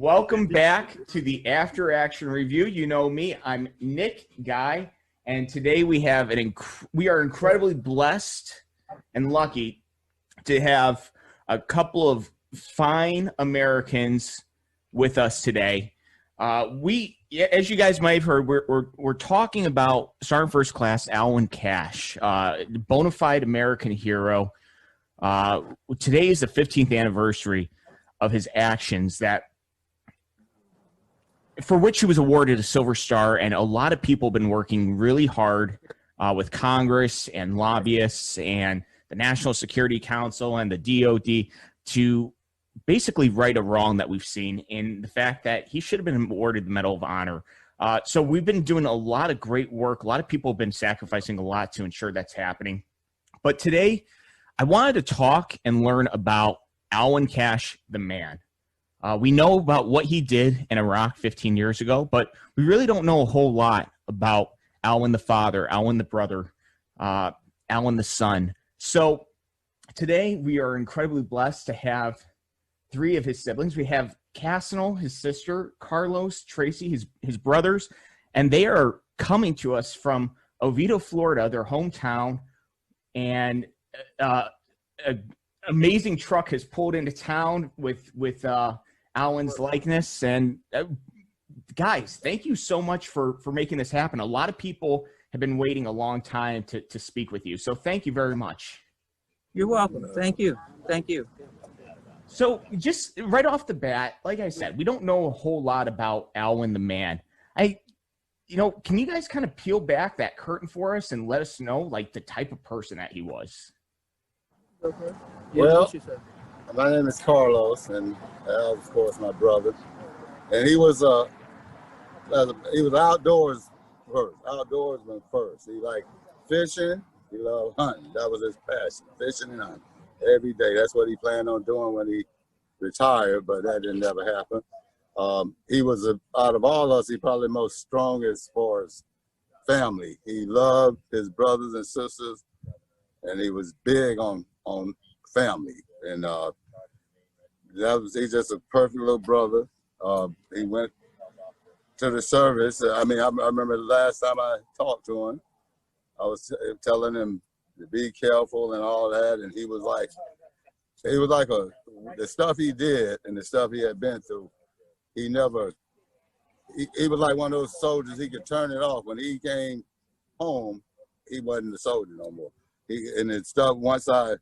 Welcome back to the After Action Review. You know me, I'm Nick Guy, and today we have we are incredibly blessed and lucky to have a couple of fine Americans with us today. As you guys might have heard, we're talking about Sergeant First Class Alwyn Cashe, bona fide American hero. Today is the 15th anniversary of his actions for which he was awarded a Silver Star, and a lot of people have been working really hard with Congress and lobbyists and the National Security Council and the DOD to basically right a wrong that we've seen in the fact that he should have been awarded the Medal of Honor. So we've been doing a lot of great work. A lot of people have been sacrificing a lot to ensure that's happening. But today, I wanted to talk and learn about Alwyn Cashe, the man. We know about what he did in Iraq 15 years ago, but we really don't know a whole lot about Alwyn the father, Alwyn the brother, Alwyn the son. So today we are incredibly blessed to have three of his siblings. We have Cassinel, his sister, Carlos, Tracy, his brothers, and they are coming to us from Oviedo, Florida, their hometown, and an amazing truck has pulled into town with Alwyn's likeness. And guys, thank you so much for making this happen. A lot of people have been waiting a long time to speak with you. So thank you very much. You're welcome. Thank you. Thank you. So just right off the bat, like I said, we don't know a whole lot about Alwyn the man. Can you guys kind of peel back that curtain for us and let us know like the type of person that he was? Okay. Well, my name is Carlos, and Al, of course, my brother. And he was outdoorsman first. He liked fishing. He loved hunting. That was his passion, fishing and hunting every day. That's what he planned on doing when he retired, but that didn't ever happen. He was, out of all of us, he probably most strongest for his family. He loved his brothers and sisters, and he was big on family. And he's just a perfect little brother. He went to the service. I remember the last time I talked to him, I was telling him to be careful and all that, and he was like the stuff he did and the stuff he had been through, he was like one of those soldiers. He could turn it off. When he came home, he wasn't a soldier no more. Once I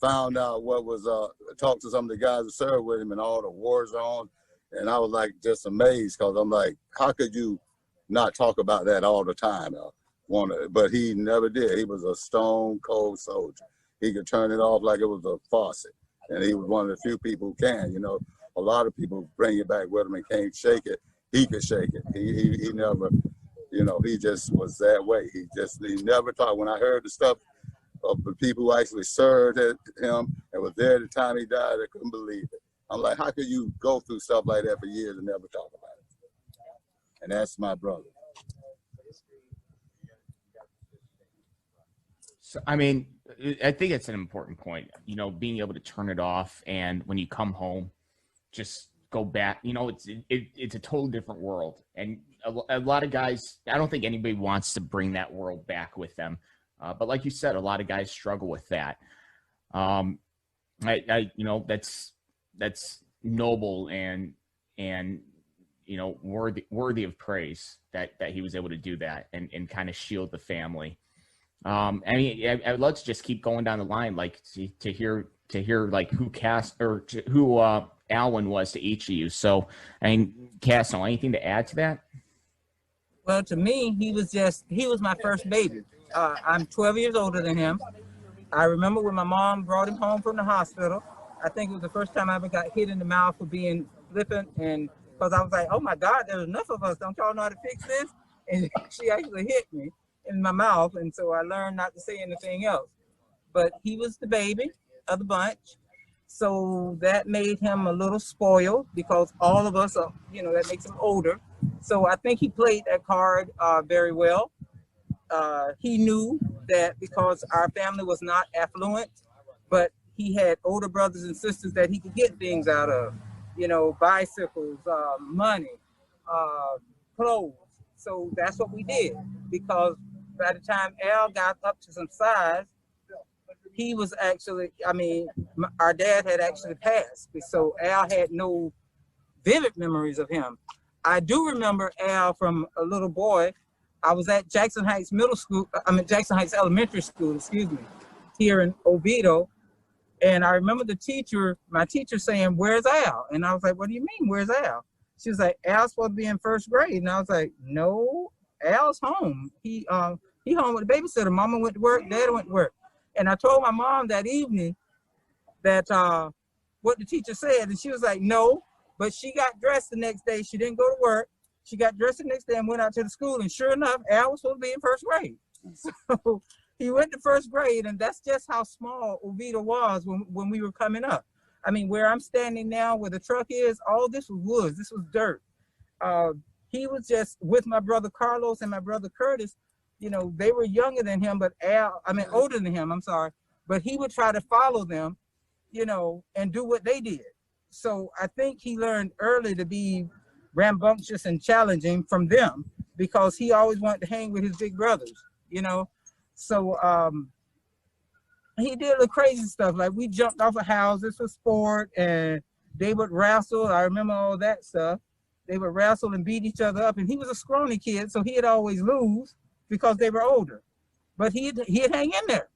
found out what was, talked to some of the guys who served with him and all the war zone, and I was like just amazed, because I'm like, how could you not talk about that all the time? But he never did. He was a stone cold soldier. He could turn it off like it was a faucet, and he was one of the few people who can. A lot of people bring it back with him and can't shake it. He could shake it. He never, he just was that way. He never talked. When I heard the stuff of the people who actually served him and was there at the time he died, I couldn't believe it. I'm like, how could you go through stuff like that for years and never talk about it? And that's my brother. So, I think it's an important point, being able to turn it off, and when you come home, just go back. It's a totally different world, and a lot of guys, I don't think anybody wants to bring that world back with them. But like you said, a lot of guys struggle with that. That's noble and worthy of praise that he was able to do that and kind of shield the family. Let's just keep going down the line, like to hear like who Alwyn was to each of you. So, Cassinel, anything to add to that? Well, to me, he was my first baby. I'm 12 years older than him. I remember when my mom brought him home from the hospital. I think it was the first time I ever got hit in the mouth for being flippant, and because I was like, oh my God, there's enough of us. Don't y'all know how to fix this? And she actually hit me in my mouth, and so I learned not to say anything else. But he was the baby of the bunch, so that made him a little spoiled, because all of us are, that makes him older. So I think he played that card very well. He knew that because our family was not affluent, but he had older brothers and sisters that he could get things out of. you know, bicycles, money, clothes. So that's what we did, because by the time Al got up to some size, he was actually, I mean, our dad had actually passed. So Al had no vivid memories of him. I do remember Al from a little boy. I was at Jackson Heights Jackson Heights Elementary School, excuse me, here in Oviedo. And I remember my teacher saying, "Where's Al?" And I was like, "What do you mean, where's Al?" She was like, "Al's supposed to be in first grade." And I was like, "No, Al's home. He home with the babysitter. Mama went to work, Dad went to work." And I told my mom that evening that what the teacher said, and she was like, "No." But she got dressed the next day. She didn't go to work. She got dressed the next day and went out to the school. And sure enough, Al was supposed to be in first grade. So he went to first grade, and that's just how small Oviedo was when we were coming up. I mean, where I'm standing now, where the truck is, all this was woods. This was dirt. He was just with my brother Carlos and my brother Curtis. You know, they were younger than him, but older than him, I'm sorry. But he would try to follow them, you know, and do what they did. So I think he learned early to be rambunctious and challenging from them, because he always wanted to hang with his big brothers, you know. So he did the crazy stuff. Like, we jumped off of houses for sport, and they would wrestle. I remember all that stuff. They would wrestle and beat each other up. And he was a scrawny kid, so he'd always lose because they were older. But he'd hang in there,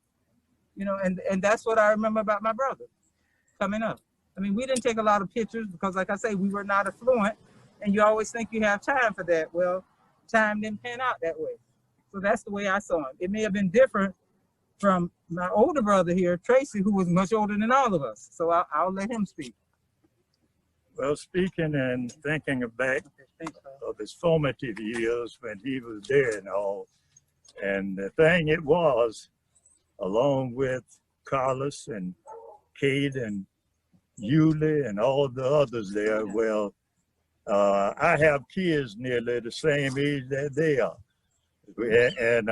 you know, and that's what I remember about my brother coming up. I mean, we didn't take a lot of pictures because, like I say, we were not affluent, and you always think you have time for that. Well, time didn't pan out that way. So that's the way I saw him. It may have been different from my older brother here, Tracy, who was much older than all of us. So I'll let him speak. Well, speaking and thinking back of his formative years when he was there and all, and the thing it was, along with Carlos and Kate and Yuli and all the others there, well, I have kids nearly the same age that they are. And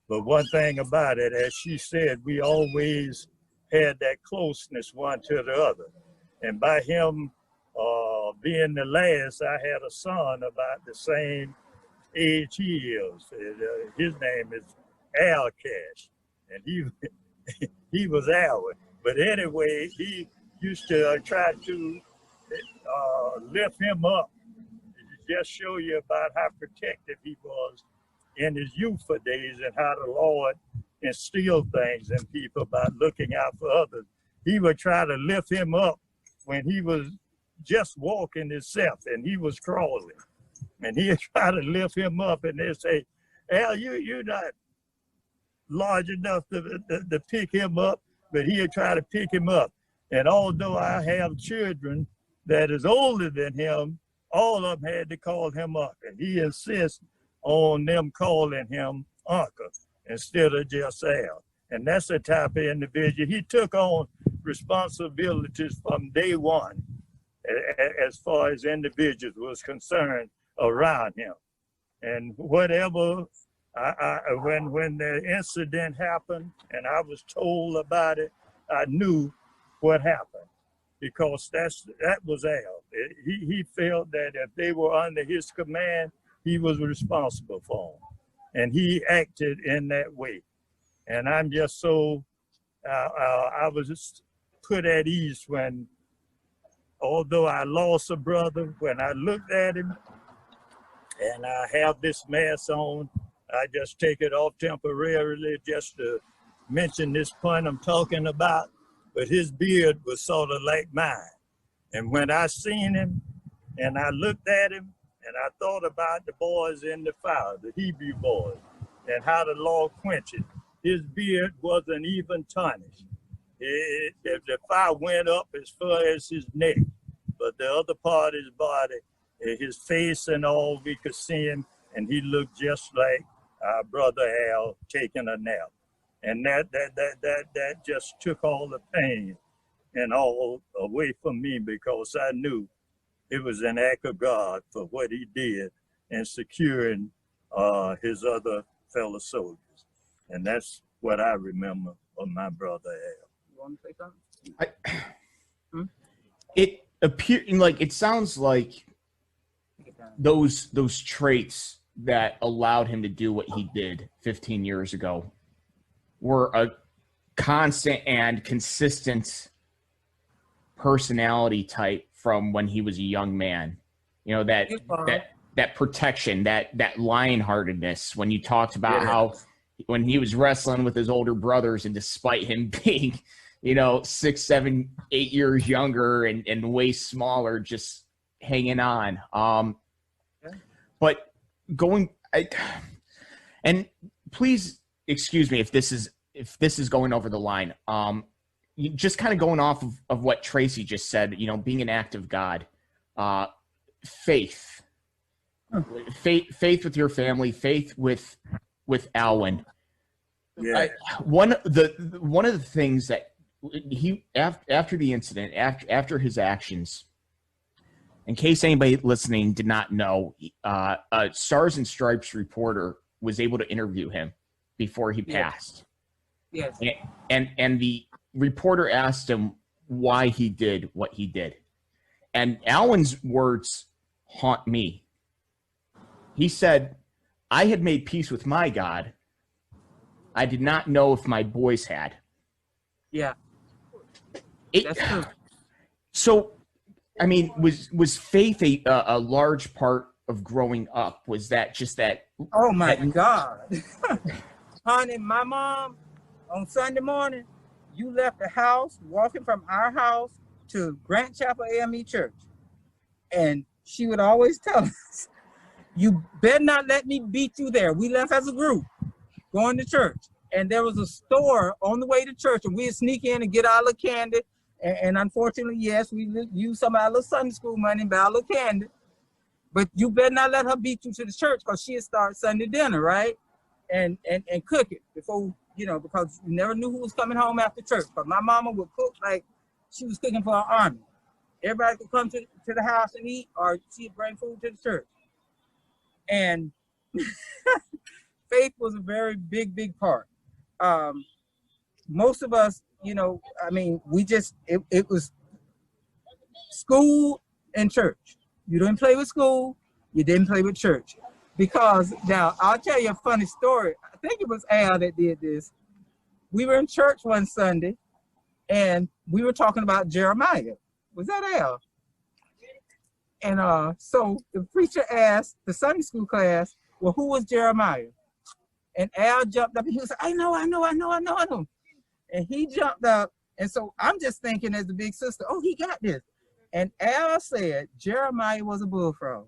but one thing about it, as she said, we always had that closeness one to the other. And by him being the last, I had a son about the same age he is. His name is Al Cash, and he was Al. But anyway, he used to try to lift him up, just show you about how protective he was in his youthful days and how the Lord instilled things in people about looking out for others. He would try to lift him up when he was just walking himself and he was crawling. And he'd try to lift him up, and they'd say, "Al, you're not large enough to pick him up," but he'd try to pick him up. And although I have children that is older than him, all of them had to call him uncle. He insists on them calling him uncle instead of just Al. And that's the type of individual. He took on responsibilities from day one as far as individuals was concerned around him. And whatever, when the incident happened and I was told about it, I knew what happened, because that was Al. He felt that if they were under his command, he was responsible for them, and he acted in that way. And I'm just so, I was just put at ease when, although I lost a brother, when I looked at him, and I have this mask on, I just take it off temporarily just to mention this point I'm talking about. But his beard was sort of like mine. And when I seen him and I looked at him and I thought about the boys in the fire, the Hebrew boys, and how the Lord quenched it, his beard wasn't even tarnished. The fire went up as far as his neck, but the other part of his body, his face and all, we could see him, and he looked just like our brother Al taking a nap. And that just took all the pain and all away from me, because I knew it was an act of God for what he did in securing his other fellow soldiers. And that's what I remember of my brother Al. You want to say something? appear like it sounds like those traits that allowed him to do what he did 15 years ago were a constant and consistent personality type from when he was a young man. You know, that protection, that lionheartedness, when you talked about how when he was wrestling with his older brothers, and despite him being, 6, 7, 8 years younger and way smaller, just hanging on. But and please excuse me if this is going over the line. Just kind of going off of what Tracy just said, being an act of God, faith with your family, faith with Alwyn. Yeah. One of the things that he after the incident, after his actions, in case anybody listening did not know, a Stars and Stripes reporter was able to interview him before he passed. Yes. And the reporter asked him why he did what he did. And Alwyn's words haunt me. He said, "I had made peace with my God. I did not know if my boys had." Yeah. That's true. So, I mean, was faith a large part of growing up? Was that just that? Oh my God. Honey, my mom on Sunday morning, you left the house walking from our house to Grant Chapel AME Church. And she would always tell us, "You better not let me beat you there." We left as a group going to church. And there was a store on the way to church, and we'd sneak in and get our little candy. And unfortunately, yes, we used some of our little Sunday school money and buy a little candy. But you better not let her beat you to the church, because she'd start Sunday dinner, right? And cook it before, because you never knew who was coming home after church. But my mama would cook like she was cooking for her army. Everybody could come to the house and eat, or she'd bring food to the church. And faith was a very big part. Most of us, it was school and church. You didn't play with school, you didn't play with church. Because now, I'll tell you a funny story. I think it was Al that did this. We were in church one Sunday, and we were talking about Jeremiah. Was that Al? And so the preacher asked the Sunday school class, "Well, who was Jeremiah?" And Al jumped up and he was like, I know. And he jumped up. And so I'm just thinking as the big sister, oh, he got this. And Al said, Jeremiah was a bullfrog.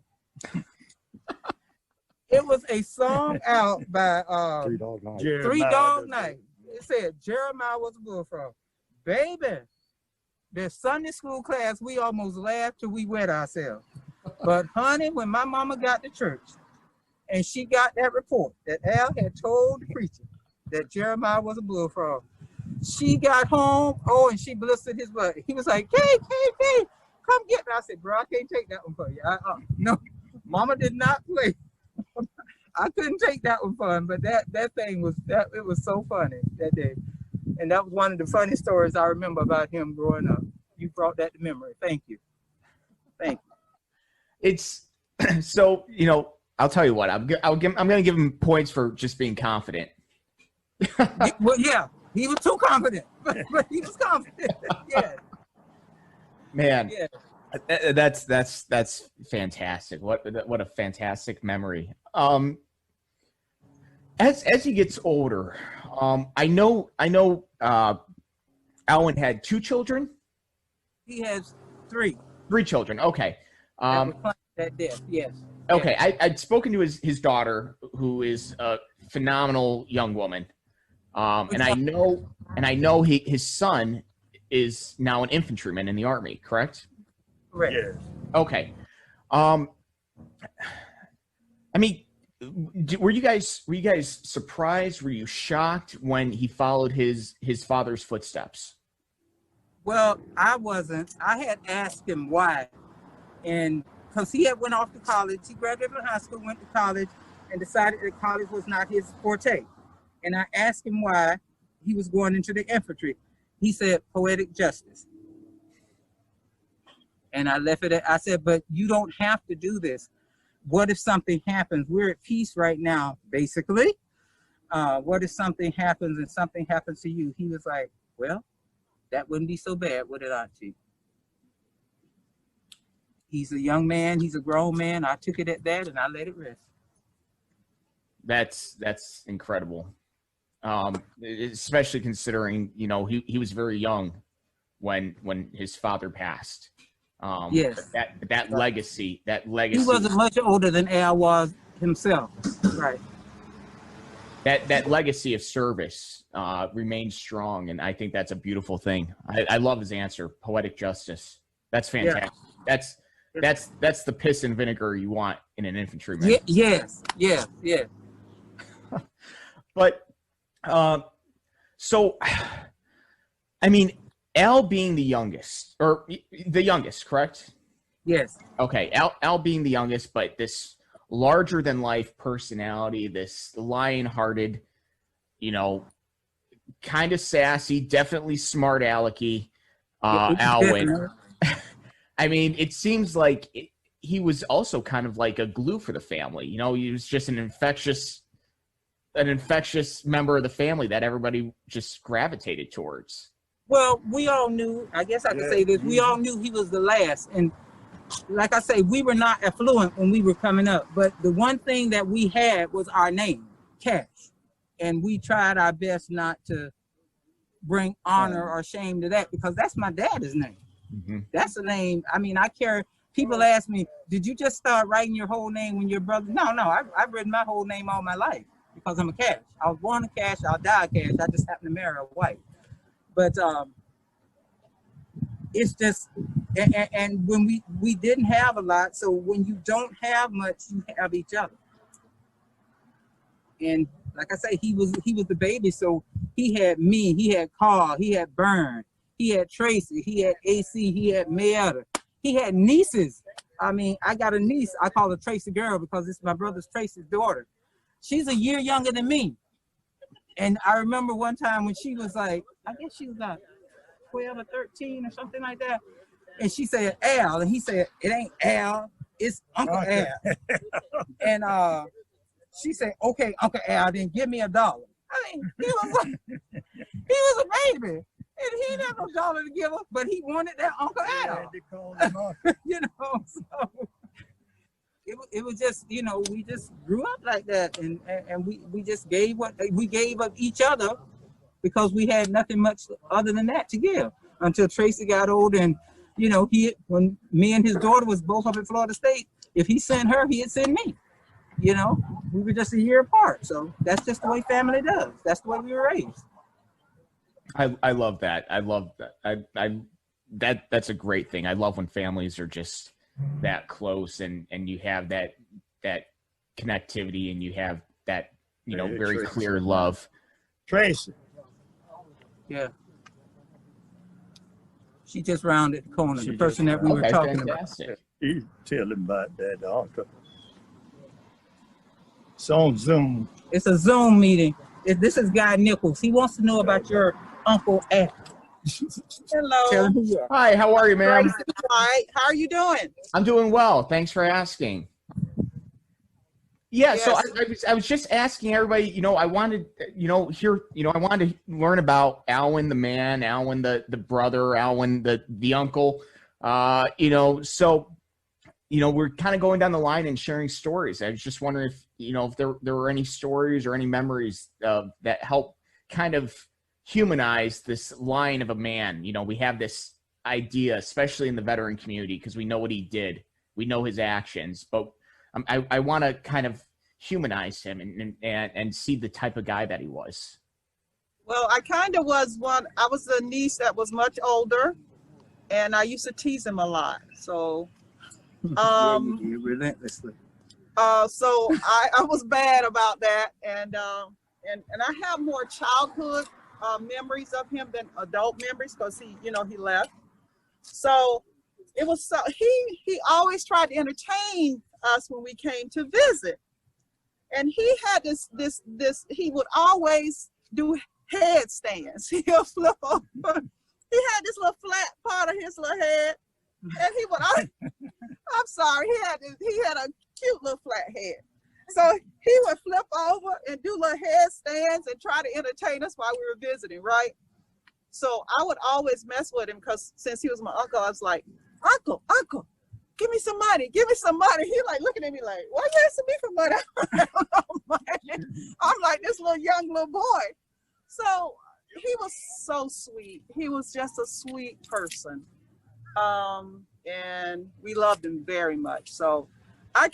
It was a song out by Three Dog Night. Three Dog Night. It said Jeremiah was a bullfrog. Baby, the Sunday school class, we almost laughed till we wet ourselves. But honey, when my mama got to church and she got that report that Al had told the preacher that Jeremiah was a bullfrog, she got home, and she blistered his butt. He was like, Kay, come get me. I said, bro, I can't take that one for you. No, mama did not play. I couldn't take that one for him, but that thing was, it was so funny that day. And that was one of the funny stories I remember about him growing up. You brought that to memory. Thank you. It's so, I'll tell you what, I'm going to give him points for just being confident. Well, yeah, he was too confident, but he was confident. Yeah. Man, yeah. That's fantastic. What a fantastic memory. As he gets older, I know Alwyn had 2 children. He has 3. 3 children. Okay. That death, yes. Okay, I'd spoken to his daughter, who is a phenomenal young woman, and I know his son is now an infantryman in the Army. Correct? Correct. Yes. Okay. I mean, were you guys surprised? Were you shocked when he followed his father's footsteps? Well, I wasn't. I had asked him why, and because he had went off to college, he graduated from high school, went to college, and decided that college was not his forte. And I asked him why he was going into the infantry. He said, poetic justice. And I left it at, I said, but you don't have to do this. What if something happens? We're at peace right now, basically. What if something happens and something happens to you? He was like, well, that wouldn't be so bad, would it, Auntie? He's a young man. He's a grown man. I took it at that, and I let it rest. That's incredible. Especially considering, you know, he was very young when his father passed. Yes. That legacy. He wasn't much older than Al was himself. Right. That legacy of service remains strong, and I think that's a beautiful thing. I love his answer, poetic justice. That's fantastic. Yeah. That's the piss and vinegar you want in an infantryman. Yes. But so, I mean, Al being the youngest, correct? Yes. Okay, Al being the youngest, but this larger than life personality, this lion-hearted, you know, kind of sassy, definitely smart alecky, Alwyn. I mean, it seems like he was also kind of like a glue for the family. You know, he was just an infectious member of the family that everybody just gravitated towards. Well, we all knew, I guess I could say this, we all knew he was the last. And like I say, we were not affluent when we were coming up, but the one thing that we had was our name, Cash. And we tried our best not to bring honor or shame to that, because that's my dad's name. Mm-hmm. That's a name. I mean, people ask me, did you just start writing your whole name when your brother? No, I've written my whole name all my life because I'm a Cash. I was born a Cash, I'll die a Cash. I just happened to marry a white. But it's just, and when we didn't have a lot, so when you don't have much, you have each other. And like I say, he was the baby, so he had me, he had Carl, he had Bern, he had Tracy, he had AC, he had Mayetta, he had nieces. I mean, I got a niece, I call her Tracy Girl because it's my brother's Tracy's daughter. She's a year younger than me. And I remember one time when she was like, I guess she was like 12 or 13 or something like that. And she said, Al, and he said, it ain't Al, it's Uncle Al. And she said, okay, Uncle Al, then give me $1. I mean, he was a baby. And he didn't have no dollar to give us, but he wanted that Uncle Al. You know, so it was just, you know, we just grew up like that, and we just gave what we gave of each other because we had nothing much other than that to give until Tracy got old. And you know, when me and his daughter was both up at Florida State, if he sent her, he'd send me. You know, we were just a year apart, so that's just the way family does. That's the way we were raised. I love that. I love that. That's a great thing. I love when families are just that close and you have that connectivity and you have that, you know, very Tracy. Clear love. Tracy. Yeah. She just rounded the corner. The person that we were talking fantastic. About. You tell him about that, Uncle. It's on Zoom. It's a Zoom meeting. This is Guy Nichols. He wants to know about your Uncle Al. Hello. Tell him who you are. Hi, how are you, ma'am? Hi, how are you doing? I'm doing well. Thanks for asking. Yeah, yes. So I was just asking everybody, you know, I wanted, you know, I wanted to learn about Alwyn the man, Alwyn the brother, Alwyn the uncle, you know, so, you know, we're kind of going down the line and sharing stories. I was just wondering if, you know, if there were any stories or any memories that help kind of humanize this line of a man. You know, we have this idea, especially in the veteran community, because we know what he did, we know his actions, but I want to kind of humanize him and see the type of guy that he was. Well, I kind of was one. I was a niece that was much older, and I used to tease him a lot. So, relentlessly. So I was bad about that, and I have more childhood memories of him than adult memories because he left. So it was so he always tried to entertain us when we came to visit, and he had this he would always do headstands. He'll flip over. He had this little flat part of his little head, And he would, I'm sorry, he had a cute little flat head. So he would flip over and do little headstands and try to entertain us while we were visiting, right? So I would always mess with him because since he was my uncle, I was like, Uncle, give me some money, give me some money. He like looking at me like, why you asking me for money? I don't know, money. I'm like this young little boy. So he was so sweet. He was just a sweet person. And we loved him very much. So I'm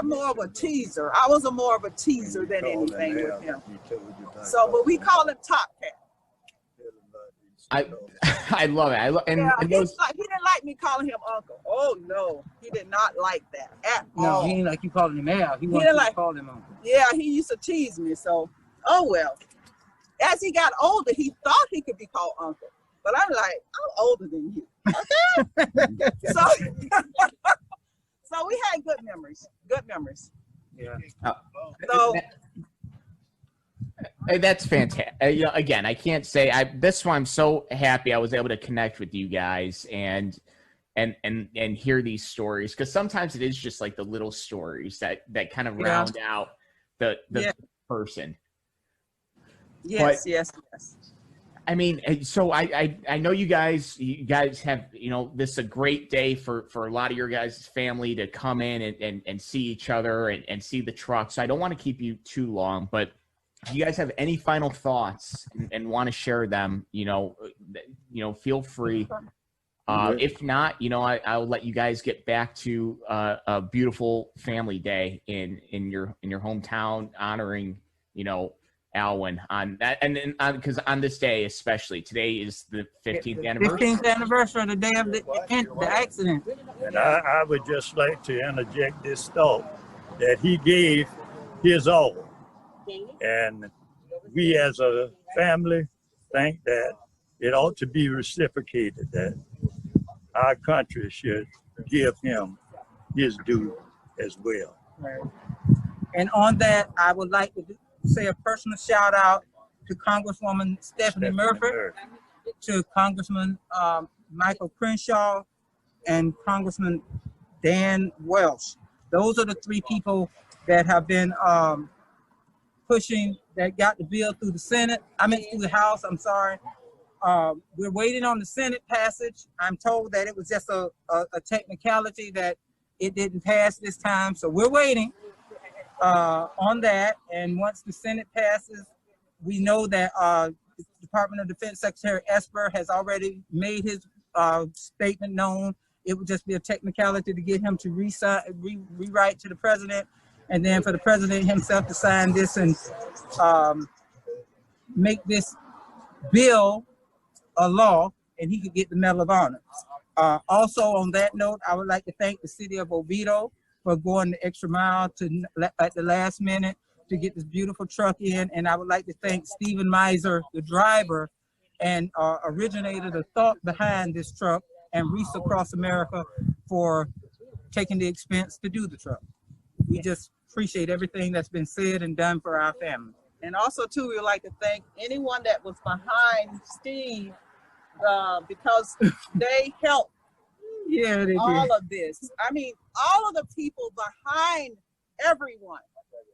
more of a teaser. I was more of a teaser than anything with him. So, but we call him Top Cat. I love it. He didn't like me calling him uncle. Oh no, he did not like that at all. No, he didn't like you calling him Al. He wanted didn't you like- to call him uncle. Yeah, he used to tease me. So, oh well. As he got older, he thought he could be called uncle. But I'm like, I'm older than you. Okay. So we had good memories. Good memories. Yeah. So That's fantastic. Again, I can't say this one. I'm so happy I was able to connect with you guys and hear these stories, because sometimes it is just like the little stories that kind of round out the person. yes, yes. I mean, so I know you guys have, this is a great day for a lot of your guys' family to come in and see each other and see the truck. So I don't want to keep you too long, but if you guys have any final thoughts and want to share them, feel free. If not, I'll let you guys get back to a beautiful family day in your hometown, honoring, Alwyn on that, and then because on this day especially, today is the 15th anniversary. 15th anniversary of the day of the accident. And I would just like to interject this thought that he gave his all. And we as a family think that it ought to be reciprocated, that our country should give him his due as well. Right. And on that, I would like to say a personal shout out to Congresswoman Stephanie Murphy, to Congressman Michael Crenshaw, and Congressman Dan Welsh. Those are the three people that have been pushing, that got the bill through the Senate. I mean, through the House, I'm sorry. We're waiting on the Senate passage. I'm told that it was just a technicality that it didn't pass this time. So we're waiting on that. And once the Senate passes, we know that Department of Defense Secretary Esper has already made his statement known. It would just be a technicality to get him to rewrite to the president, and then for the president himself to sign this and make this bill a law, and he could get the Medal of Honor. Also on that note, I would like to thank the city of Oviedo for going the extra mile at the last minute to get this beautiful truck in. And I would like to thank Stephen Miser, the driver and originator, the thought behind this truck, and Reese Across America for taking the expense to do the truck. We just appreciate everything that's been said and done for our family. And also too, we would like to thank anyone that was behind Steve because they helped all of this. I mean, all of the people behind everyone.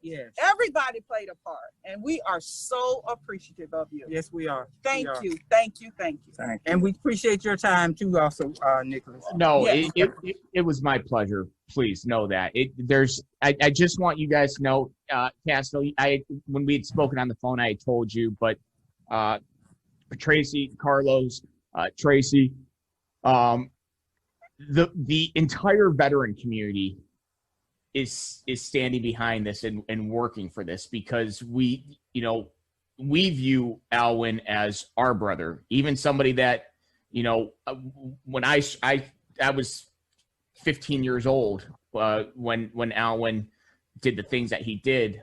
Yes. Everybody played a part, and we are so appreciative of you. Yes, we are. Thank you, thank you, thank you. Thank you. And we appreciate your time too, also, Nicholas. No, Yes. it was my pleasure. Please know that. I just want you guys to know, Castro, when we had spoken on the phone, I had told you, but Tracy, Carlos, Tracy, the entire veteran community is standing behind this and working for this, because we view Alwyn as our brother, even somebody that, when I was 15 years old when Alwyn did the things that he did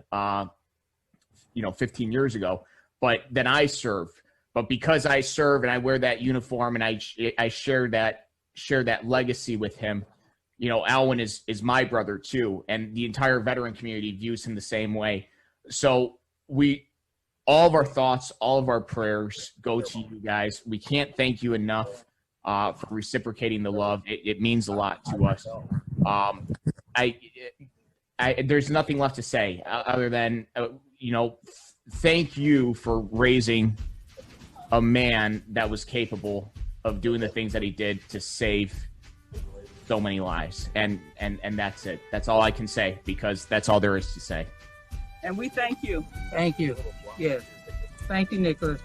15 years ago, but then I served. But because I serve and I wear that uniform and I share that legacy with him, Alwyn is my brother too, and the entire veteran community views him the same way. So all of our thoughts, all of our prayers go to you guys. We can't thank you enough for reciprocating the love. It means a lot to us. There's nothing left to say other than, thank you for raising a man that was capable of doing the things that he did to save so many lives. And that's it. That's all I can say, because that's all there is to say. And we thank you. Thank you. Yes. Thank you, Nicholas.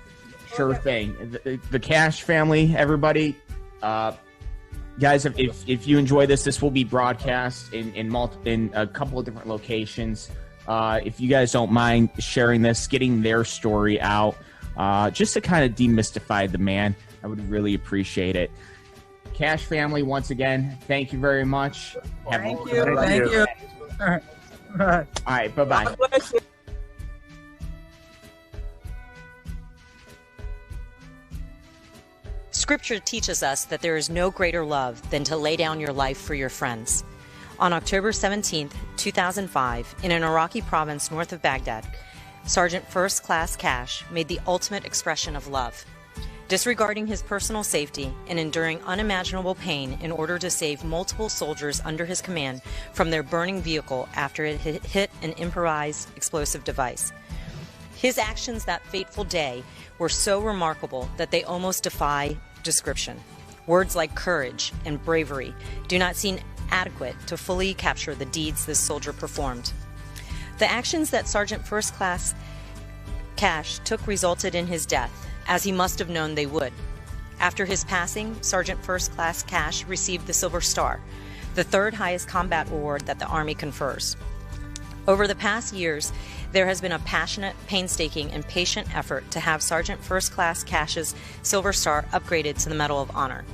Sure thing. The Cash family, everybody, guys, if you enjoy this will be broadcast in a couple of different locations. If you guys don't mind sharing this, getting their story out, just to kind of demystify the man, I would really appreciate it. Cash family, once again, thank you very much. Thank you. Thank you. All right. All right. Bye-bye. God bless you. Scripture teaches us that there is no greater love than to lay down your life for your friends. On October 17, 2005, in an Iraqi province north of Baghdad, Sergeant First Class Cash made the ultimate expression of love. Disregarding his personal safety and enduring unimaginable pain in order to save multiple soldiers under his command from their burning vehicle after it hit an improvised explosive device. His actions that fateful day were so remarkable that they almost defy description. Words like courage and bravery do not seem adequate to fully capture the deeds this soldier performed. The actions that Sergeant First Class Cash took resulted in his death, as he must have known they would. After his passing, Sergeant First Class Cash received the Silver Star, the third highest combat award that the Army confers. Over the past years, there has been a passionate, painstaking, and patient effort to have Sergeant First Class Cash's Silver Star upgraded to the Medal of Honor.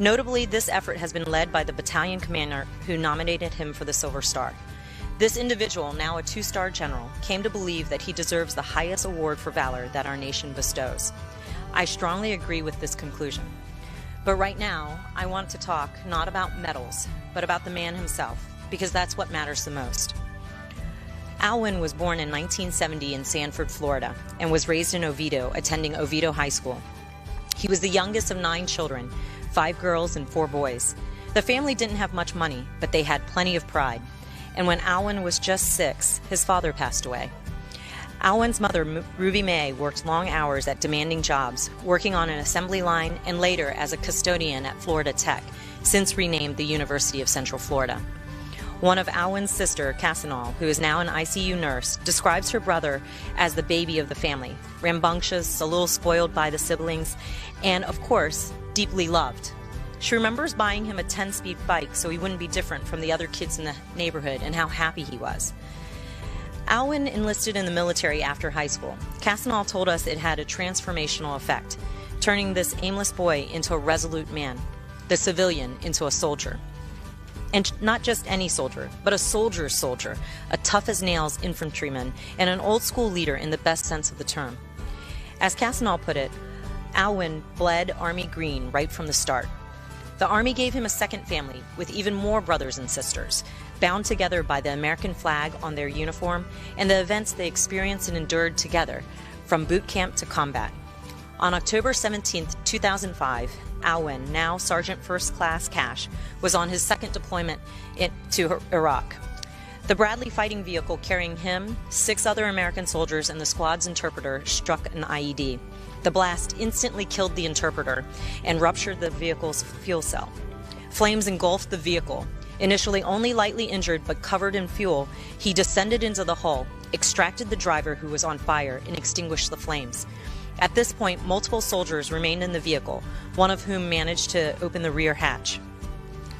Notably, this effort has been led by the battalion commander who nominated him for the Silver Star. This individual, now a 2-star general, came to believe that he deserves the highest award for valor that our nation bestows. I strongly agree with this conclusion. But right now, I want to talk not about medals, but about the man himself, because that's what matters the most. Alwyn was born in 1970 in Sanford, Florida, and was raised in Oviedo, attending Oviedo High School. He was the youngest of 9 children, 5 girls and 4 boys. The family didn't have much money, but they had plenty of pride. And when Alwyn was just 6, his father passed away. Alwyn's mother, Ruby May, worked long hours at demanding jobs, working on an assembly line and later as a custodian at Florida Tech, since renamed the University of Central Florida. One of Alwyn's sister, Cassinal, who is now an ICU nurse, describes her brother as the baby of the family, rambunctious, a little spoiled by the siblings, and, of course, deeply loved. She remembers buying him a 10-speed bike so he wouldn't be different from the other kids in the neighborhood and how happy he was. Alwyn enlisted in the military after high school. Cassinal told us it had a transformational effect, turning this aimless boy into a resolute man, the civilian into a soldier. And not just any soldier, but a soldier's soldier, a tough-as-nails infantryman, and an old-school leader in the best sense of the term. As Cassinal put it, Alwyn bled Army green right from the start. The Army gave him a second family with even more brothers and sisters, bound together by the American flag on their uniform and the events they experienced and endured together, from boot camp to combat. On October 17, 2005, Alwyn, now Sergeant First Class Cash, was on his second deployment to Iraq. The Bradley fighting vehicle carrying him, 6 other American soldiers, and the squad's interpreter struck an IED. The blast instantly killed the interpreter and ruptured the vehicle's fuel cell. Flames engulfed the vehicle. Initially only lightly injured but covered in fuel, he descended into the hull, extracted the driver who was on fire, and extinguished the flames. At this point, multiple soldiers remained in the vehicle, one of whom managed to open the rear hatch.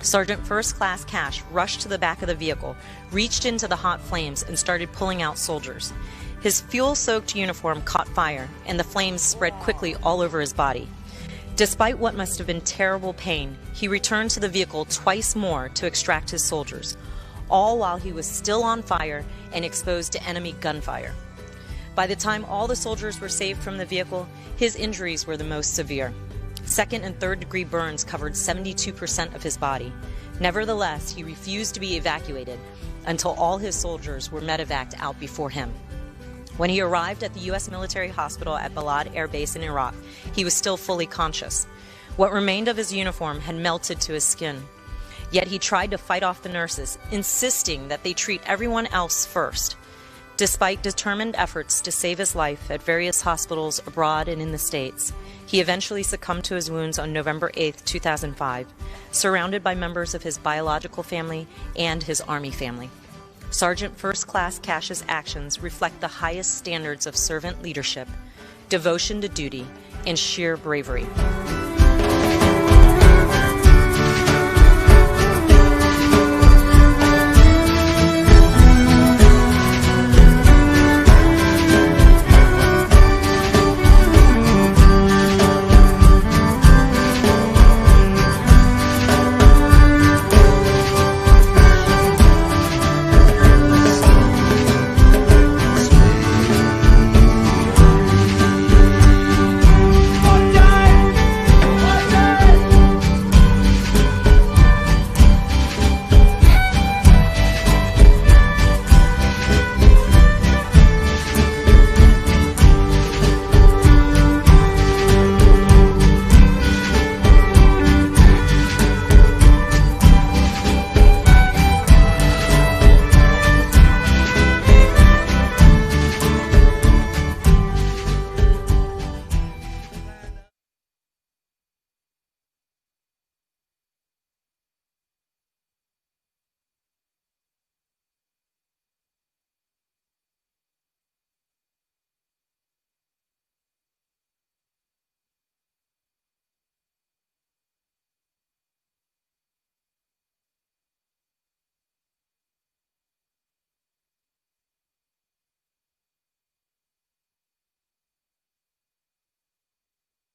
Sergeant First Class Cash rushed to the back of the vehicle, reached into the hot flames, and started pulling out soldiers. His fuel-soaked uniform caught fire, and the flames spread quickly all over his body. Despite what must have been terrible pain, he returned to the vehicle twice more to extract his soldiers, all while he was still on fire and exposed to enemy gunfire. By the time all the soldiers were saved from the vehicle, his injuries were the most severe. 2nd and 3rd degree burns covered 72% of his body. Nevertheless, he refused to be evacuated until all his soldiers were medevaced out before him. When he arrived at the U.S. military hospital at Balad Air Base in Iraq, he was still fully conscious. What remained of his uniform had melted to his skin. Yet he tried to fight off the nurses, insisting that they treat everyone else first. Despite determined efforts to save his life at various hospitals abroad and in the States, he eventually succumbed to his wounds on November 8, 2005, surrounded by members of his biological family and his Army family. Sergeant First Class Cash's actions reflect the highest standards of servant leadership, devotion to duty, and sheer bravery.